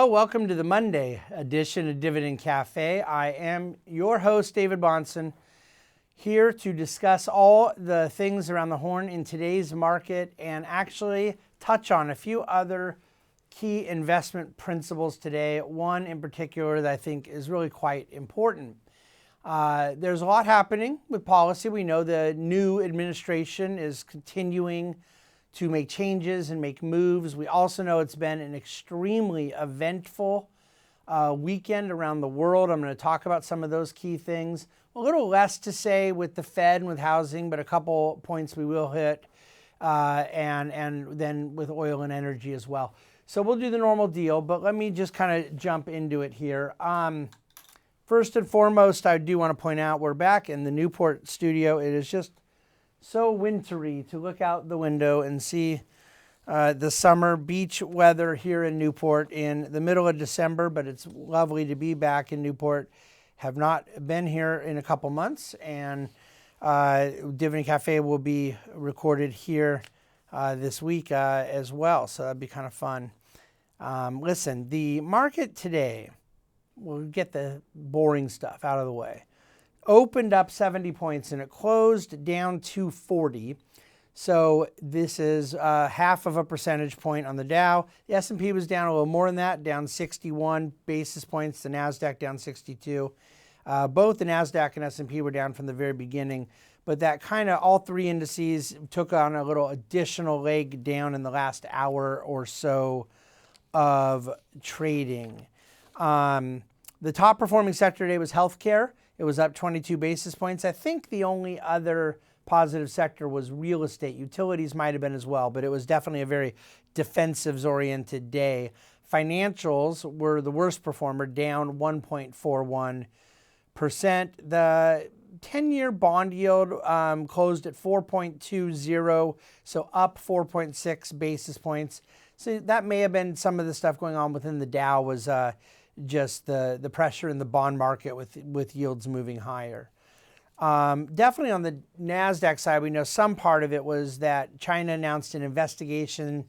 Well, welcome to the Monday edition of Dividend Cafe. I am your host, David Bahnsen, here to discuss all the things around the horn in today's market and actually touch on a few other key investment principles today. One in particular that I think is really quite important. There's a lot happening with policy. We know the new administration is continuing to make changes and make moves. We also know it's been an extremely eventful weekend around the world. I'm going to talk about some of those key things. A little less to say with the Fed and with housing, but a couple points we will hit, and then with oil and energy as well. So we'll do the normal deal, but let me just kind of jump into it here. First and foremost, I do want to point out we're back in the Newport studio. It is just so wintry to look out the window and see the summer beach weather here in Newport in the middle of December, but it's lovely to be back in Newport. Have not been here in a couple months, and Dividend Cafe will be recorded here this week as well, so that'd be kind of fun. Listen, the market today, we'll get the boring stuff out of the way, opened up 70 points and it closed down 240. So this is half of a percentage point on the Dow. The S&P was down a little more than that, down 61 basis points. The NASDAQ down 62. Both the NASDAQ and S&P were down from the very beginning, but that kind of all three indices took on a little additional leg down in the last hour or so of trading. The top performing sector today was healthcare. It was up 22 basis points. I think the only other positive sector was real estate. Utilities might have been as well, but it was definitely a very defensives-oriented day. Financials were the worst performer, down 1.41%. The 10-year bond yield closed at 4.20, so up 4.6 basis points. So that may have been some of the stuff going on within the Dow was just the pressure in the bond market with yields moving higher. Definitely on the NASDAQ side, we know some part of it was that China announced an investigation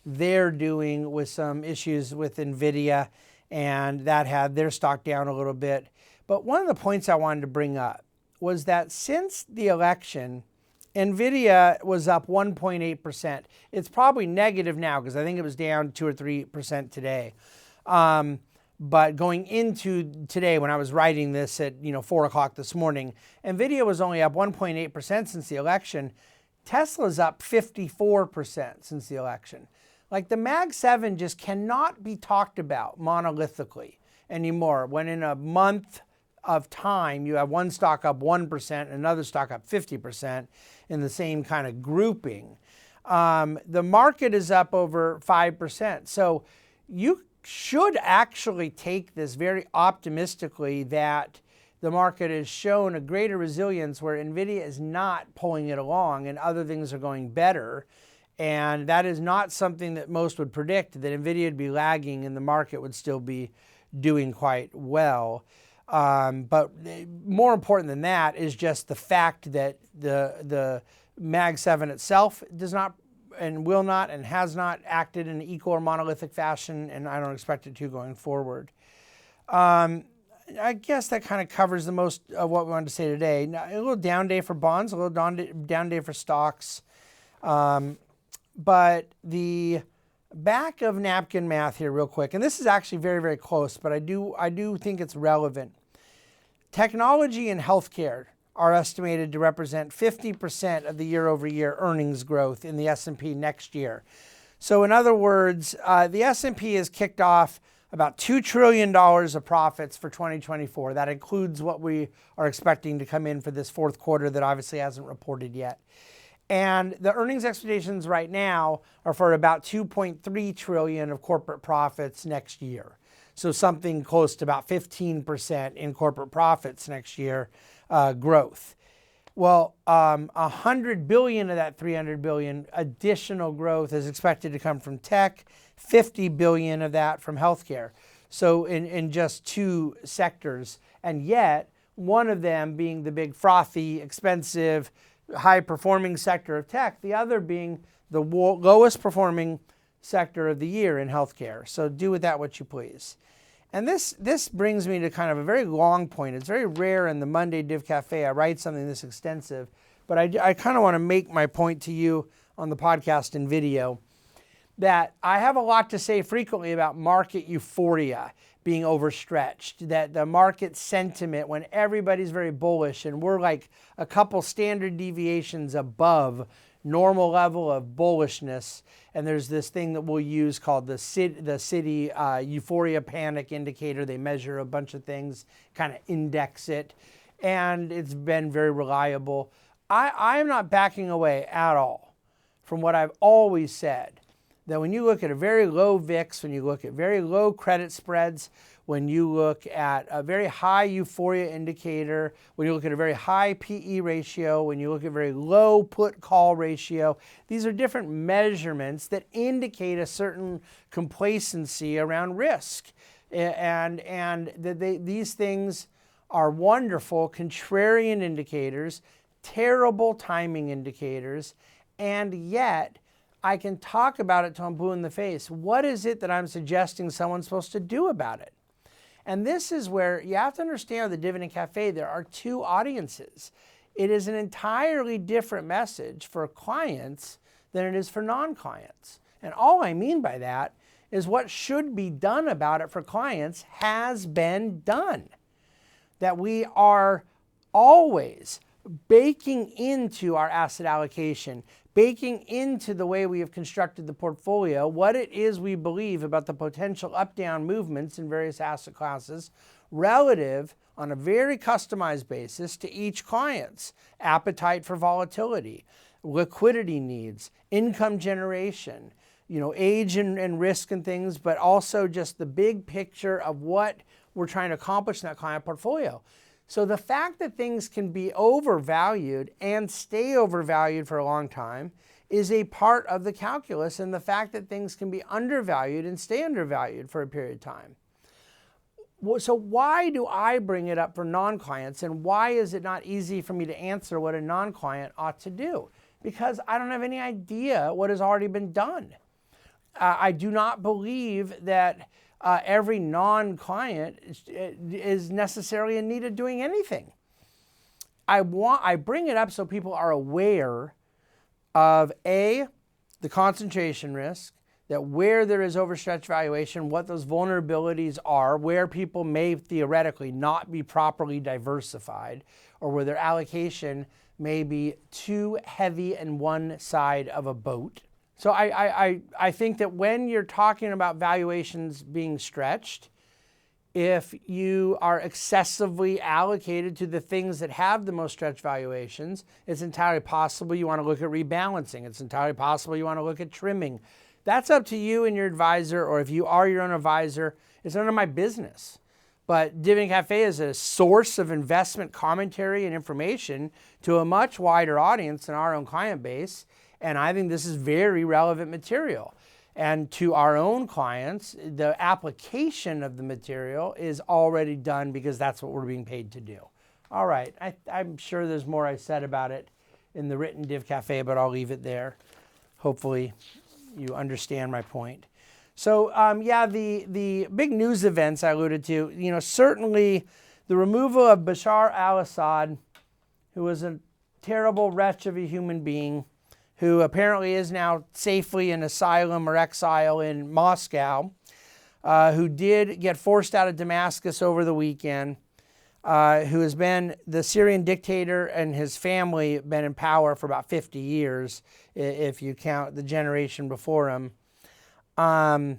they're doing with some issues with NVIDIA, and that had their stock down a little bit. But one of the points I wanted to bring up was that since the election, NVIDIA was up 1.8%. It's probably negative now because I think it was down 2 or 3% today. But going into today, when I was writing this at 4 o'clock this morning, NVIDIA was only up 1.8% since the election. Tesla's up 54% since the election. Like the Mag 7 just cannot be talked about monolithically anymore. When in a month of time, you have one stock up 1%, another stock up 50% in the same kind of grouping. The market is up over 5%. So you should actually take this very optimistically that the market has shown a greater resilience where NVIDIA is not pulling it along and other things are going better. And that is not something that most would predict, that NVIDIA would be lagging and the market would still be doing quite well. But more important than that is just the fact that the Mag 7 itself does not and will not and has not acted in an equal or monolithic fashion, and I don't expect it to going forward. I guess that kind of covers the most of what we wanted to say today. Now, a little down day for bonds, a little down day for stocks. But the back of napkin math here real quick, and this is actually very, very close, but I do think it's relevant. Technology and healthcare are estimated to represent 50% of the year-over-year earnings growth in the S&P next year. So in other words, the S&P has kicked off about $2 trillion of profits for 2024. That includes what we are expecting to come in for this fourth quarter that obviously hasn't reported yet. And the earnings expectations right now are for about $2.3 trillion of corporate profits next year. So something close to about 15% in corporate profits next year growth. Well, 100 billion of that 300 billion additional growth is expected to come from tech, 50 billion of that from healthcare. So in just two sectors, and yet one of them being the big frothy, expensive, high performing sector of tech, the other being the lowest performing sector of the year in healthcare. So do with that what you please. And this brings me to kind of a very long point. It's very rare in the Monday Div Cafe I write something this extensive, but I kind of want to make my point to you on the podcast and video that I have a lot to say frequently about market euphoria being overstretched, that the market sentiment when everybody's very bullish and we're like a couple standard deviations above normal level of bullishness. And there's this thing that we'll use called the city euphoria panic indicator. They measure a bunch of things, kind of index it, and it's been very reliable. I am not backing away at all from what I've always said, that when you look at a very low VIX, when you look at very low credit spreads, when you look at a very high euphoria indicator, when you look at a very high PE ratio, when you look at very low put-call ratio, these are different measurements that indicate a certain complacency around risk. And these things are wonderful contrarian indicators, terrible timing indicators, and yet I can talk about it till I'm blue in the face. What is it that I'm suggesting someone's supposed to do about it? And this is where you have to understand the Dividend Cafe, there are two audiences. It is an entirely different message for clients than it is for non-clients. And all I mean by that is what should be done about it for clients has been done. That we are always baking into our asset allocation, baking into the way we have constructed the portfolio, what it is we believe about the potential up-down movements in various asset classes relative on a very customized basis to each client's appetite for volatility, liquidity needs, income generation, age and risk and things, but also just the big picture of what we're trying to accomplish in that client portfolio. So the fact that things can be overvalued and stay overvalued for a long time is a part of the calculus, and the fact that things can be undervalued and stay undervalued for a period of time. So why do I bring it up for non-clients, and why is it not easy for me to answer what a non-client ought to do? Because I don't have any idea what has already been done. I do not believe that every non-client is necessarily in need of doing anything. I bring it up so people are aware of the concentration risk, that where there is overstretched valuation, what those vulnerabilities are, where people may theoretically not be properly diversified, or where their allocation may be too heavy in one side of a boat. So I think that when you're talking about valuations being stretched, if you are excessively allocated to the things that have the most stretched valuations, it's entirely possible you want to look at rebalancing. It's entirely possible you want to look at trimming. That's up to you and your advisor, or if you are your own advisor, it's none of my business. But Dividend Cafe is a source of investment commentary and information to a much wider audience than our own client base. And I think this is very relevant material. And to our own clients, the application of the material is already done because that's what we're being paid to do. All right, I'm sure there's more I said about it in the written Div Cafe, but I'll leave it there. Hopefully you understand my point. So the big news events I alluded to, certainly the removal of Bashar al-Assad, who was a terrible wretch of a human being, who apparently is now safely in asylum or exile in Moscow, who did get forced out of Damascus over the weekend, who has been the Syrian dictator and his family been in power for about 50 years, if you count the generation before him. The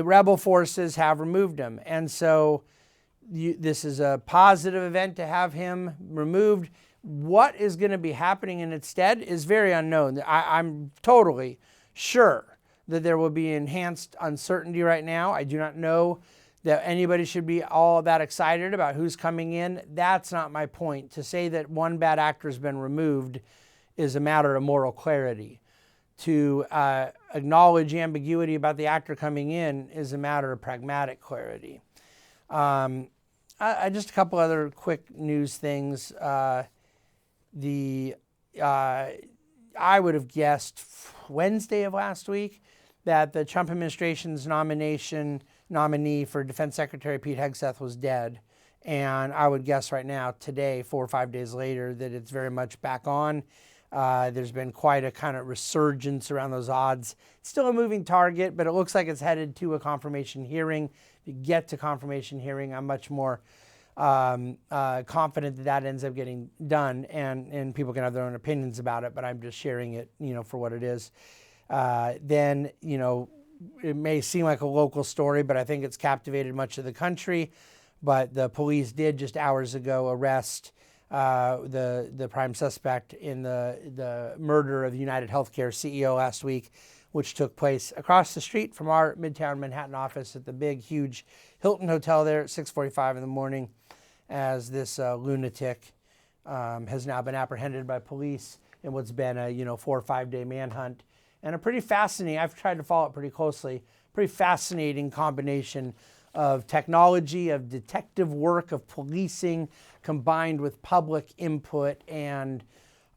rebel forces have removed him. And so this is a positive event to have him removed. What is going to be happening in its stead is very unknown. I'm totally sure that there will be enhanced uncertainty right now. I do not know that anybody should be all that excited about who's coming in. That's not my point. To say that one bad actor has been removed is a matter of moral clarity. To acknowledge ambiguity about the actor coming in is a matter of pragmatic clarity. Just a couple other quick news things. I would have guessed Wednesday of last week that the Trump administration's nominee for Defense Secretary Pete Hegseth was dead. And I would guess right now, today, 4 or 5 days later, that it's very much back on. There's been quite a kind of resurgence around those odds. It's still a moving target, but it looks like it's headed to a confirmation hearing. If you get to confirmation hearing, I'm much more confident that that ends up getting done, and people can have their own opinions about it, but I'm just sharing it, for what it is. Then, it may seem like a local story, but I think it's captivated much of the country. But the police did just hours ago arrest the prime suspect in the murder of the United Healthcare CEO last week, which took place across the street from our Midtown Manhattan office at the big, huge Hilton Hotel there at 6:45 in the morning, as this lunatic has now been apprehended by police in what's been a 4 or 5 day manhunt. And a pretty fascinating, I've tried to follow it pretty closely, pretty fascinating combination of technology, of detective work, of policing, combined with public input. And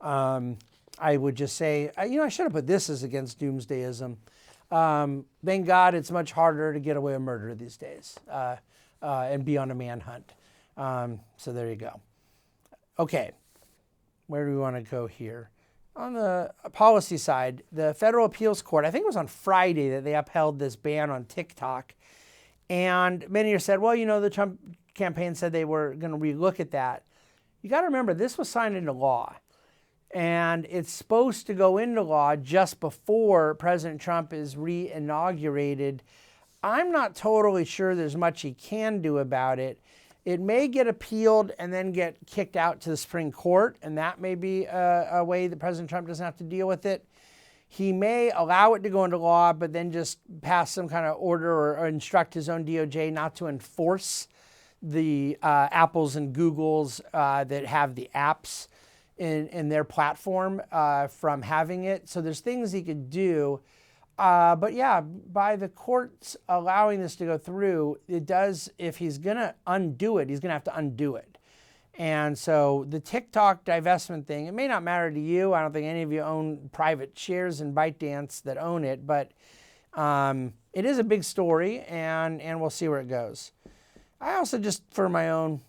I would just say, I should have put this as against doomsdayism. Thank God it's much harder to get away with murder these days and be on a manhunt. So there you go. Okay, where do we want to go here? On the policy side, the Federal Appeals Court, I think it was on Friday that they upheld this ban on TikTok. And many have said, well, the Trump campaign said they were going to relook at that. You got to remember, this was signed into law. And it's supposed to go into law just before President Trump is re-inaugurated. I'm not totally sure there's much he can do about it. It may get appealed and then get kicked out to the Supreme Court, and that may be a way that President Trump doesn't have to deal with it. He may allow it to go into law, but then just pass some kind of order or instruct his own DOJ not to enforce the Apples and Googles that have the apps in their platform from having it. So there's things he could do. But yeah, by the courts allowing this to go through, it does, if he's going to undo it, he's going to have to undo it. And so the TikTok divestment thing, it may not matter to you. I don't think any of you own private shares in ByteDance that own it, but it is a big story, and we'll see where it goes. I also, just for my own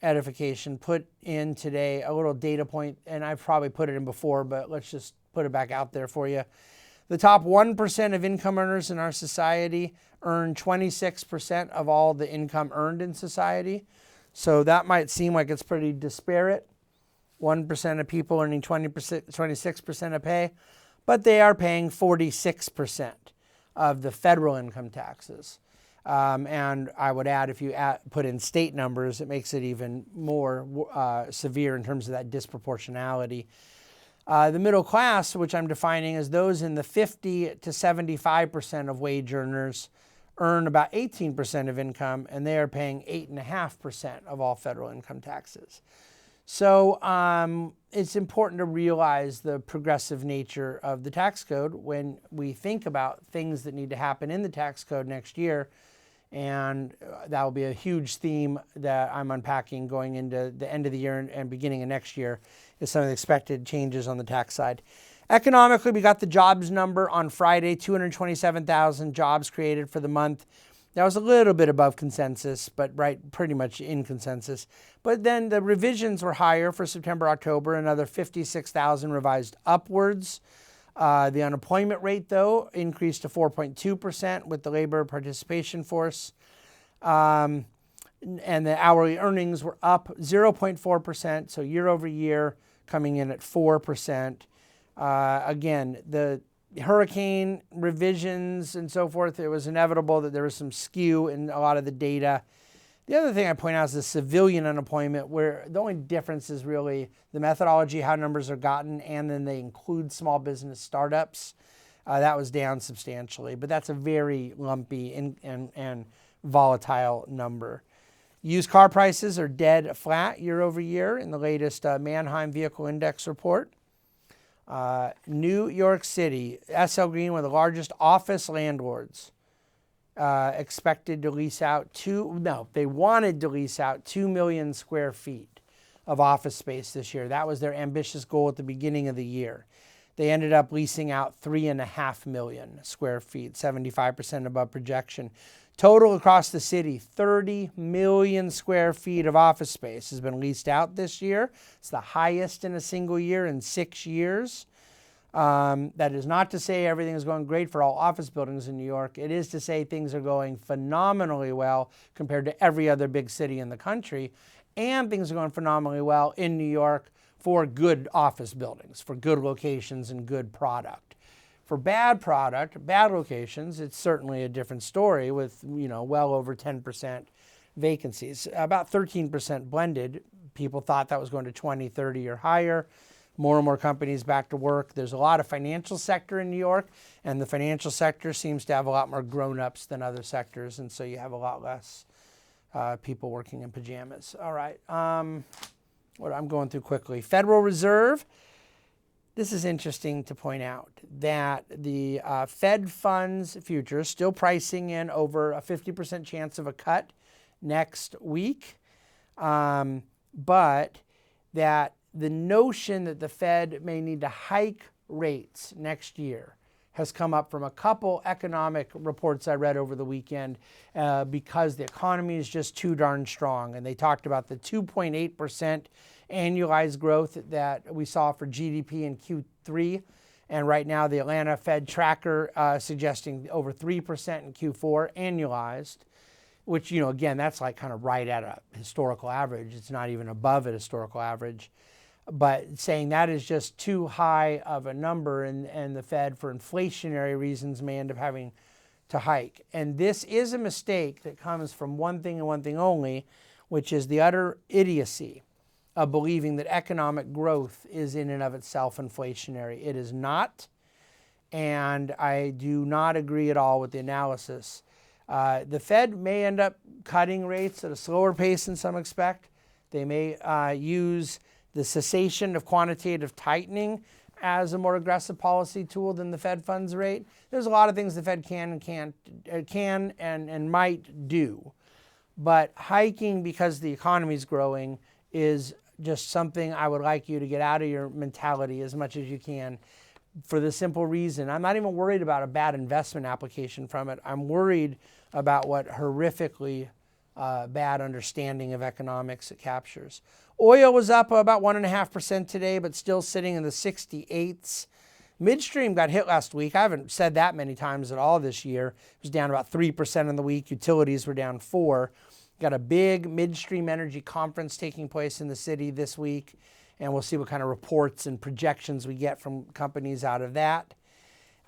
edification, put in today a little data point, and I've probably put it in before, but let's just put it back out there for you. The top 1% of income earners in our society earn 26% of all the income earned in society. So that might seem like it's pretty disparate. 1% of people earning 26% of pay, but they are paying 46% of the federal income taxes. And I would add, if you put in state numbers, it makes it even more severe in terms of that disproportionality. The middle class, which I'm defining as those in the 50 to 75% of wage earners, earn about 18% of income, and they are paying 8.5% of all federal income taxes. So it's important to realize the progressive nature of the tax code when we think about things that need to happen in the tax code next year. And that will be a huge theme that I'm unpacking going into the end of the year and beginning of next year, is some of the expected changes on the tax side. Economically, we got the jobs number on Friday, 227,000 jobs created for the month. That was a little bit above consensus, but pretty much in consensus. But then the revisions were higher for September, October, another 56,000 revised upwards. The unemployment rate, though, increased to 4.2% with the labor participation force. And the hourly earnings were up 0.4%, so year over year, coming in at 4%. Again, the hurricane revisions and so forth, it was inevitable that there was some skew in a lot of the data. The other thing I point out is the civilian unemployment, where the only difference is really the methodology, how numbers are gotten, and then they include small business startups. That was down substantially, but that's a very lumpy and volatile number. Used car prices are dead flat year over year in the latest Manheim Vehicle Index report. New York City, SL Green, one of the largest office landlords, expected to lease out they wanted to lease out 2 million square feet of office space this year. That was their ambitious goal at the beginning of the year. They ended up leasing out 3.5 million square feet, 75% above projection. Total across the city, 30 million square feet of office space has been leased out this year. It's the highest in a single year in 6 years. That is not to say everything is going great for all office buildings in New York. It is to say things are going phenomenally well compared to every other big city in the country. And things are going phenomenally well in New York for good office buildings, for good locations and good product. For bad product, bad locations, it's certainly a different story with, well over 10% vacancies. About 13% blended. People thought that was going to 20, 30 or higher. More and more companies back to work. There's a lot of financial sector in New York, and the financial sector seems to have a lot more grown-ups than other sectors, and so you have a lot less people working in pajamas. All right, what I'm going through quickly. Federal Reserve. This is interesting to point out that the Fed funds future is still pricing in over a 50% chance of a cut next week, but that the notion that the Fed may need to hike rates next year has come up from a couple economic reports I read over the weekend because the economy is just too darn strong. And they talked about the 2.8% annualized growth that we saw for GDP in Q3. And right now the Atlanta Fed tracker suggesting over 3% in Q4 annualized, which, again, that's like kind of right at a historical average. It's not even above a historical average. But saying that is just too high of a number, and the Fed, for inflationary reasons, may end up having to hike. And this is a mistake that comes from one thing and one thing only, which is the utter idiocy of believing that economic growth is in and of itself inflationary. It is not, and I do not agree at all with the analysis. The Fed may end up cutting rates at a slower pace than some expect. They may use the cessation of quantitative tightening as a more aggressive policy tool than the Fed funds rate. There's a lot of things the Fed can and might do. But hiking because the economy is growing is just something I would like you to get out of your mentality as much as you can, for the simple reason I'm not even worried about a bad investment application from it. I'm worried about what horrifically bad understanding of economics it captures. Oil was up about 1.5% today, but still sitting in the 68s. Midstream got hit last week. I haven't said that many times at all this year. It was down about 3% in the week. Utilities were down 4%. Got a big midstream energy conference taking place in the city this week, and we'll see what kind of reports and projections we get from companies out of that.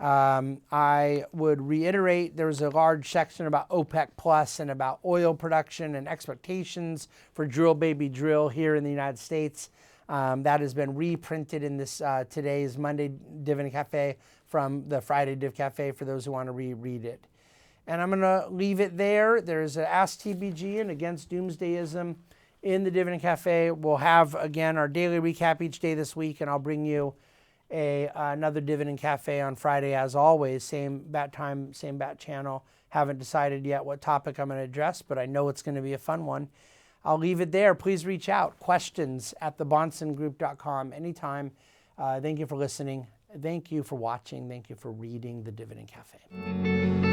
I would reiterate there's a large section about OPEC Plus and about oil production and expectations for drill baby drill here in the United States. That has been reprinted in this today's Monday Dividend Cafe from the Friday Div Cafe for those who want to reread it. And I'm going to leave it there. There's an Ask TBG and Against Doomsdayism in the Dividend Cafe. We'll have, again, our daily recap each day this week, and I'll bring you another Dividend Cafe on Friday as always. Same bat time, same bat channel. Haven't decided yet what topic I'm going to address, but I know it's going to be a fun one. I'll leave it there. Please reach out. Questions at thebahnsengroup.com anytime. Thank you for listening. Thank you for watching. Thank you for reading the Dividend Cafe.